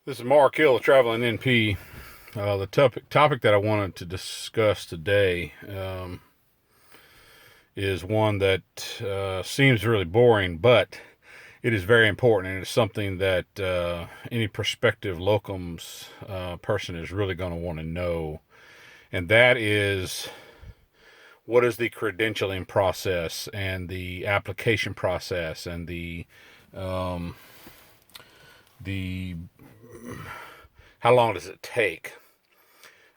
This is Mark Hill, the Traveling NP. The topic that I wanted to discuss today is one that seems really boring, but it is very important, and it's something that any prospective locums person is really going to want to know, and that is what is the credentialing process and the application process and the how long does it take?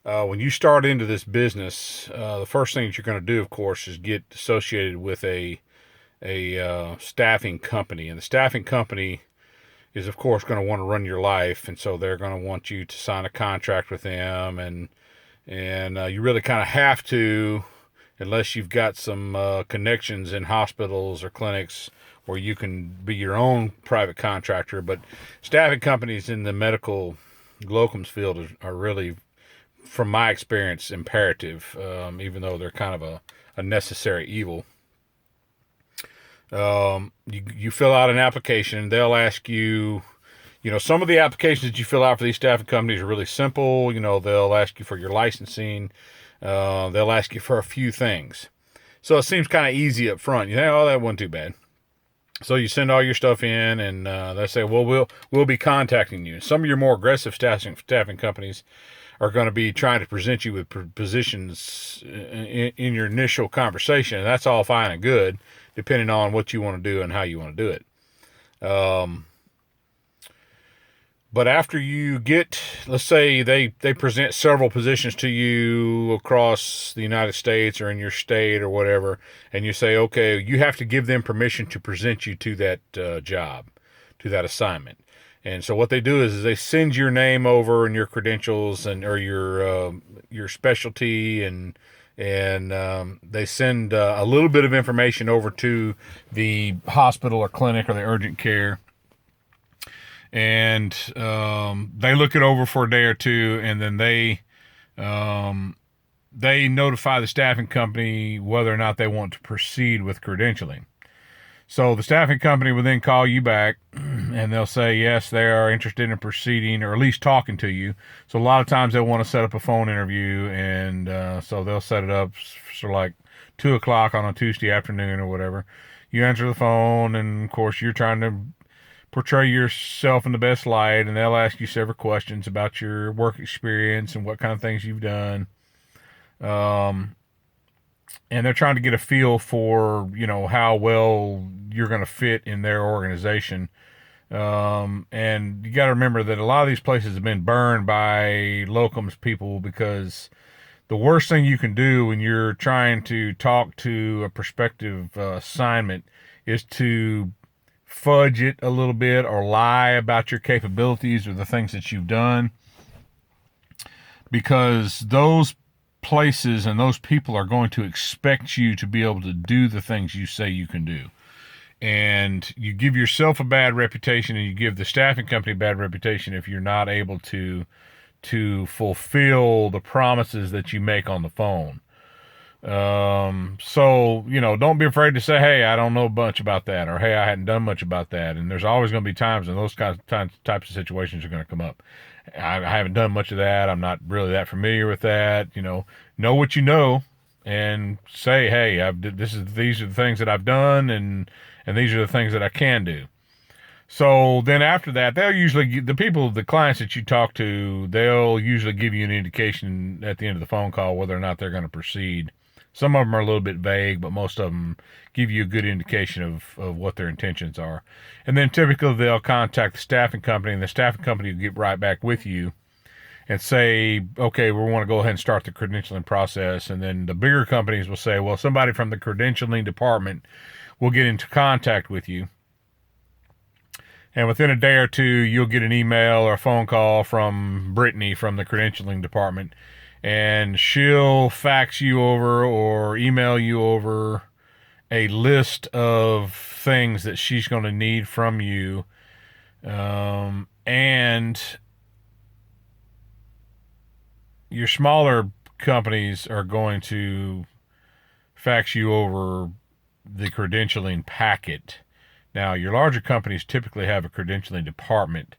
When you start into this business, the first thing that you're going to do, of course, is get associated with a staffing company, and the staffing company is, of course, going to want to run your life, and so they're going to want you to sign a contract with them, and you really kind of have to, unless you've got some connections in hospitals or clinics where you can be your own private contractor. But staffing companies in the medical locums field are really, from my experience, imperative, even though they're kind of a necessary evil. You fill out an application. They'll ask you, some of the applications that you fill out for these staffing companies are really simple. They'll ask you for your licensing. They'll ask you for a few things. So it seems kind of easy up front. You think, oh, that wasn't too bad. So you send all your stuff in, and they say, well, we'll be contacting you. Some of your more aggressive staffing companies are going to be trying to present you with positions in your initial conversation, and that's all fine and good, depending on what you want to do and how you want to do it. But after you get, let's say they present several positions to you across the United States or in your state or whatever, and you say, okay, you have to give them permission to present you to that job, to that assignment. And so what they do is they send your name over and your credentials or your specialty, and they send a little bit of information over to the hospital or clinic or the urgent care. And they look it over for a day or two, and then they notify the staffing company whether or not they want to proceed with credentialing. So the staffing company will then call you back, and they'll say yes, they are interested in proceeding, or at least talking to you. So a lot of times they'll want to set up a phone interview, and so they'll set it up for like 2 o'clock on a Tuesday afternoon or whatever. You answer the phone, and of course you're trying to portray yourself in the best light, and they'll ask you several questions about your work experience and what kind of things you've done. And they're trying to get a feel for, how well you're going to fit in their organization. And you got to remember that a lot of these places have been burned by locums people, because the worst thing you can do when you're trying to talk to a prospective assignment is to fudge it a little bit or lie about your capabilities or the things that you've done, because those places and those people are going to expect you to be able to do the things you say you can do. And you give yourself a bad reputation, and you give the staffing company a bad reputation if you're not able to fulfill the promises that you make on the phone. So, don't be afraid to say, hey, I don't know much about that, or hey, I hadn't done much about that. And there's always going to be times when those types of situations are going to come up. I haven't done much of that. I'm not really that familiar with that. Know what you know, and say, hey, these are the things that I've done, and these are the things that I can do. So then after that, the clients that you talk to, they'll usually give you an indication at the end of the phone call whether or not they're going to proceed. Some of them are a little bit vague, but most of them give you a good indication of what their intentions are. And then typically they'll contact the staffing company, and the staffing company will get right back with you and say, okay, we want to go ahead and start the credentialing process. And then the bigger companies will say, well, somebody from the credentialing department will get into contact with you. And within a day or two, you'll get an email or a phone call from Brittany from the credentialing department, and she'll fax you over or email you over a list of things that she's going to need from you. And your smaller companies are going to fax you over the credentialing packet. Now, your larger companies typically have a credentialing department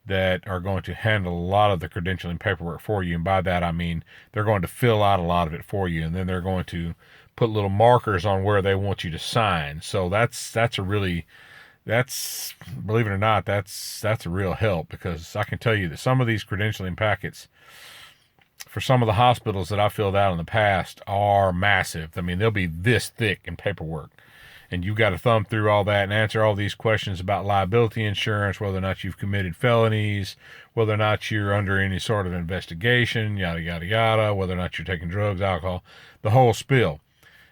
that are going to handle a lot of the credentialing paperwork for you. And by that, I mean they're going to fill out a lot of it for you, and then they're going to put little markers on where they want you to sign. So that's a really, that's, believe it or not, that's a real help, because I can tell you that some of these credentialing packets for some of the hospitals that I filled out in the past are massive. I mean, they'll be this thick in paperwork, and you've got to thumb through all that and answer all these questions about liability insurance, whether or not you've committed felonies, whether or not you're under any sort of investigation, yada, yada, yada, whether or not you're taking drugs, alcohol, the whole spill.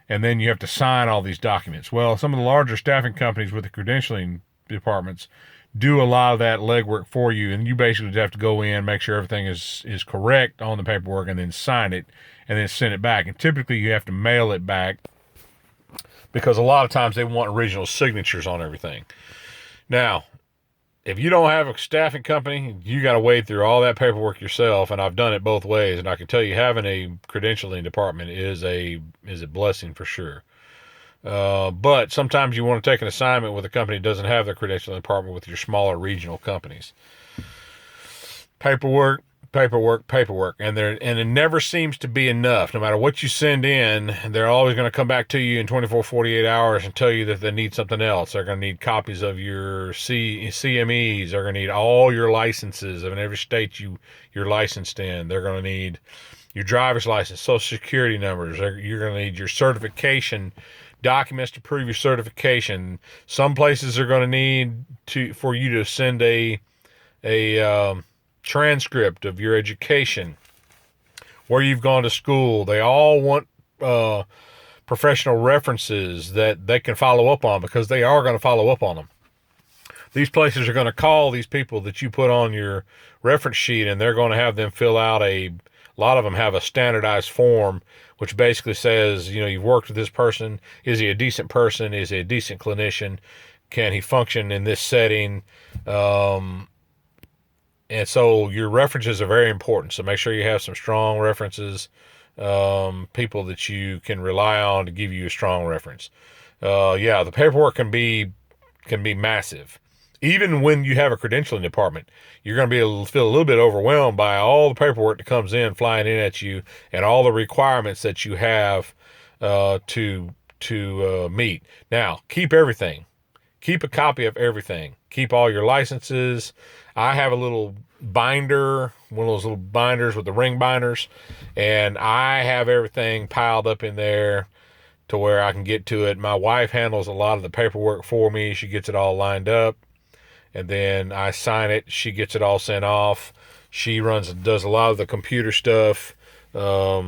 And then you have to sign all these documents. Well, some of the larger staffing companies with the credentialing departments do a lot of that legwork for you, and you basically just have to go in, make sure everything is correct on the paperwork, and then sign it, and then send it back. And typically you have to mail it back, because a lot of times they want original signatures on everything. Now, if you don't have a staffing company, you got to wade through all that paperwork yourself, and I've done it both ways, and I can tell you having a credentialing department is a blessing for sure. But sometimes you want to take an assignment with a company that doesn't have their credentialing department, with your smaller regional companies. Paperwork, paperwork, paperwork, and it never seems to be enough. No matter what you send in, they're always going to come back to you in 24, 48 hours and tell you that they need something else. They're going to need copies of your CMEs. They're going to need all your licenses in every state you're licensed in. They're going to need your driver's license, social security numbers. You're going to need your certification documents to prove your certification. Some places are going to need for you to send a transcript of your education, where you've gone to school. They all want professional references that they can follow up on, because they are going to follow up on them. These places are going to call these people that you put on your reference sheet, and they're going to have them fill out a lot of them have a standardized form, which basically says, you've worked with this person. Is he a decent person? Is he a decent clinician? Can he function in this setting? And so your references are very important. So make sure you have some strong references, people that you can rely on to give you a strong reference. The paperwork can be massive. Even when you have a credentialing department, you're going to be able to feel a little bit overwhelmed by all the paperwork that comes in, flying in at you, and all the requirements that you have to meet. Now, keep everything. Keep a copy of everything. Keep all your licenses. I have a little binder, one of those little binders with the ring binders, and I have everything piled up in there to where I can get to it. My wife handles a lot of the paperwork for me. She gets it all lined up, and then I sign it. She gets it all sent off. She does a lot of the computer stuff, emails,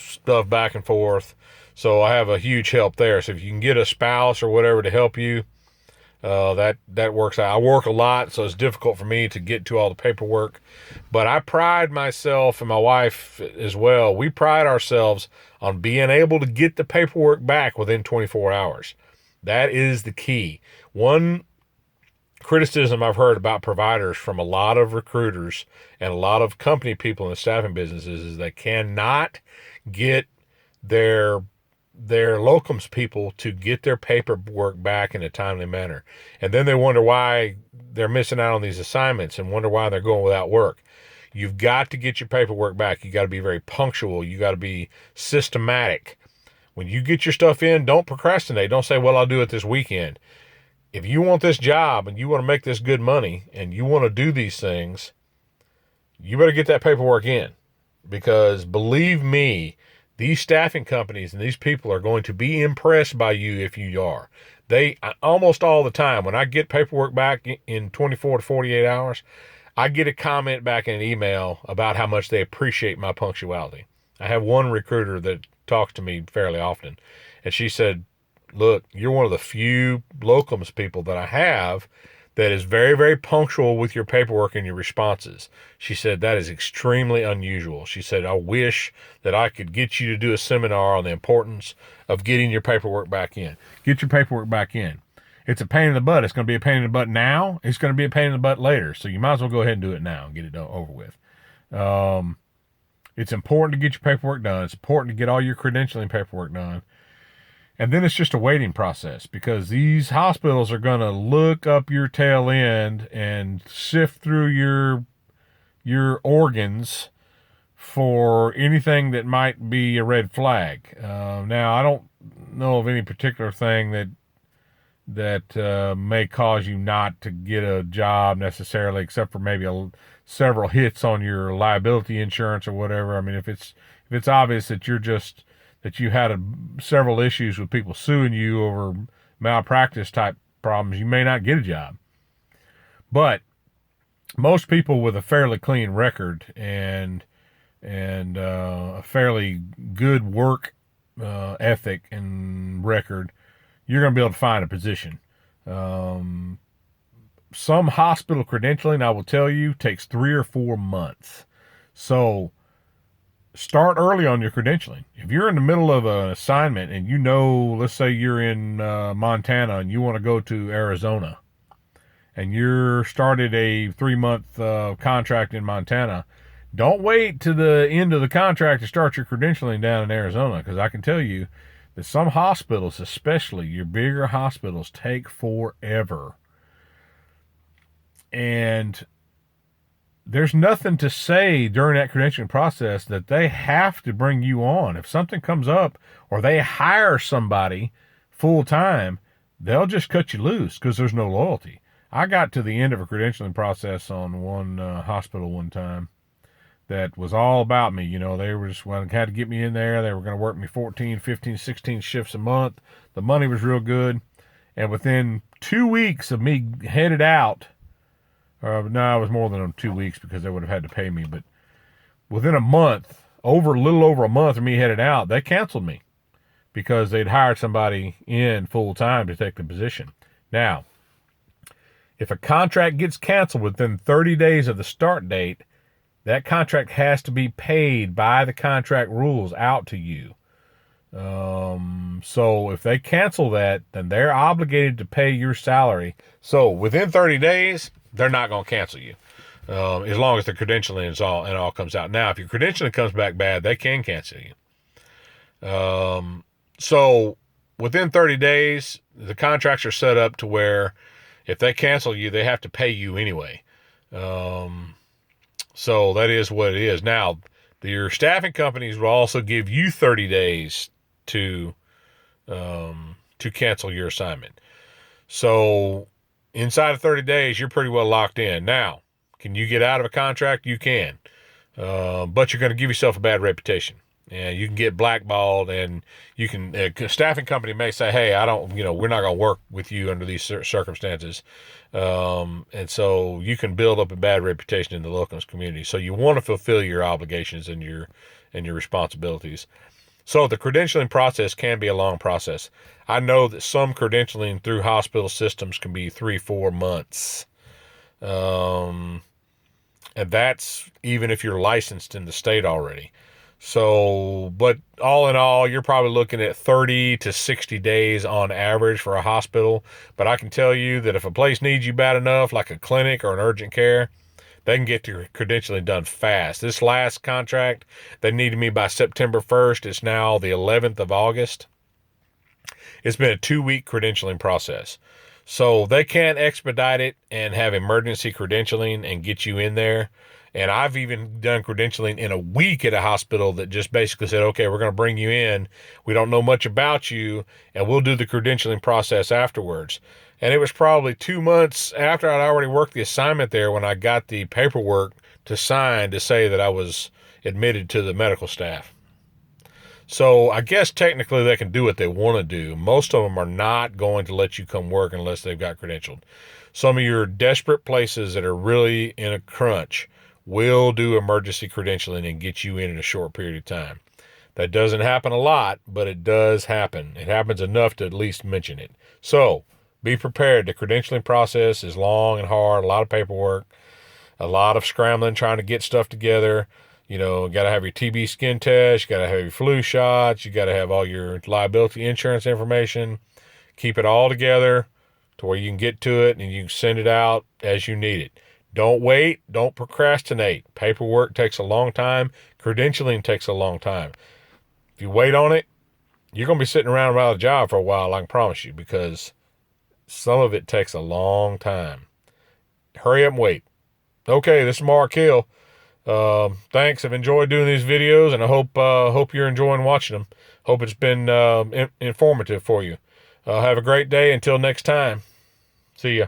stuff back and forth. So I have a huge help there. So if you can get a spouse or whatever to help you, that works out. I work a lot, so it's difficult for me to get to all the paperwork. But I pride myself, and my wife as well, we pride ourselves on being able to get the paperwork back within 24 hours. That is the key. One criticism I've heard about providers from a lot of recruiters and a lot of company people in the staffing businesses is they cannot get their locums people to get their paperwork back in a timely manner. And then they wonder why they're missing out on these assignments and wonder why they're going without work. You've got to get your paperwork back. You got to be very punctual. You got to be systematic. When you get your stuff in, don't procrastinate. Don't say, well, I'll do it this weekend. If you want this job and you want to make this good money and you want to do these things, you better get that paperwork in, because believe me, these staffing companies and these people are going to be impressed by you if you are. They almost all the time, when I get paperwork back in 24 to 48 hours, I get a comment back in an email about how much they appreciate my punctuality. I have one recruiter that talks to me fairly often, and she said, look, you're one of the few locums people that I have that is very, very punctual with your paperwork and your responses. She said, that is extremely unusual. She said, I wish that I could get you to do a seminar on the importance of getting your paperwork back in. Get your paperwork back in. It's a pain in the butt. It's going to be a pain in the butt now. It's going to be a pain in the butt later. So you might as well go ahead and do it now and get it over with. It's important to get your paperwork done. It's important to get all your credentialing paperwork done. And then it's just a waiting process because these hospitals are going to look up your tail end and sift through your organs for anything that might be a red flag. Now, I don't know of any particular thing that may cause you not to get a job necessarily, except for maybe several hits on your liability insurance or whatever. I mean, if it's obvious that you had several issues with people suing you over malpractice type problems, you may not get a job. But most people with a fairly clean record and a fairly good work ethic and record, you're going to be able to find a position. Um, some hospital credentialing, I will tell you, takes 3 or 4 months. So start early on your credentialing. If you're in the middle of an assignment and let's say you're in Montana and you want to go to Arizona, and you're started a 3-month contract in Montana, don't wait to the end of the contract to start your credentialing down in Arizona, because I can tell you that some hospitals, especially your bigger hospitals, take forever. And there's nothing to say during that credentialing process that they have to bring you on. If something comes up or they hire somebody full time, they'll just cut you loose because there's no loyalty. I got to the end of a credentialing process on one hospital one time that was all about me. They were just had to get me in there. They were going to work me 14, 15, 16 shifts a month. The money was real good. And within 2 weeks of me headed out, no, it was more than 2 weeks because they would have had to pay me. But within a little over a month of me headed out, they canceled me because they'd hired somebody in full time to take the position. Now, if a contract gets canceled within 30 days of the start date, that contract has to be paid by the contract rules out to you. So if they cancel that, then they're obligated to pay your salary. So within 30 days, they're not going to cancel you, as long as the credentialing all comes out. Now, if your credentialing comes back bad, they can cancel you. So within 30 days, the contracts are set up to where if they cancel you, they have to pay you anyway. So that is what it is. Now, your staffing companies will also give you 30 days to cancel your assignment. So inside of 30 days, you're pretty well locked in. Now, can you get out of a contract? You can. But you're going to give yourself a bad reputation. And you can get blackballed, and you can, a staffing company may say, hey, we're not going to work with you under these circumstances. And so you can build up a bad reputation in the locums community. So you want to fulfill your obligations and your responsibilities. So the credentialing process can be a long process. I know that some credentialing through hospital systems can be 3-4 months. And that's even if you're licensed in the state already. So, but all in all, you're probably looking at 30 to 60 days on average for a hospital. But I can tell you that if a place needs you bad enough, like a clinic or an urgent care, they can get your credentialing done fast. This last contract, they needed me by September 1st. It's now the 11th of August. It's been a 2-week credentialing process. So they can expedite it and have emergency credentialing and get you in there. And I've even done credentialing in a week at a hospital that just basically said, okay, we're going to bring you in. We don't know much about you, and we'll do the credentialing process afterwards. And it was probably 2 months after I'd already worked the assignment there when I got the paperwork to sign to say that I was admitted to the medical staff. So I guess technically they can do what they want to do. Most of them are not going to let you come work unless they've got credentialed. Some of your desperate places that are really in a crunch will do emergency credentialing and get you in a short period of time. That doesn't happen a lot, but it does happen. It happens enough to at least mention it. So be prepared. The credentialing process is long and hard, a lot of paperwork, a lot of scrambling, trying to get stuff together. Got to have your TB skin test, you got to have your flu shots, you got to have all your liability insurance information. Keep it all together to where you can get to it and you can send it out as you need it. Don't wait. Don't procrastinate. Paperwork takes a long time. Credentialing takes a long time. If you wait on it, you're going to be sitting around without a job for a while, I can promise you, because some of it takes a long time. Hurry up and wait. Okay, this is Mark Hill. Thanks. I've enjoyed doing these videos, and I hope you're enjoying watching them. Hope it's been informative for you. Have a great day. Until next time. See ya.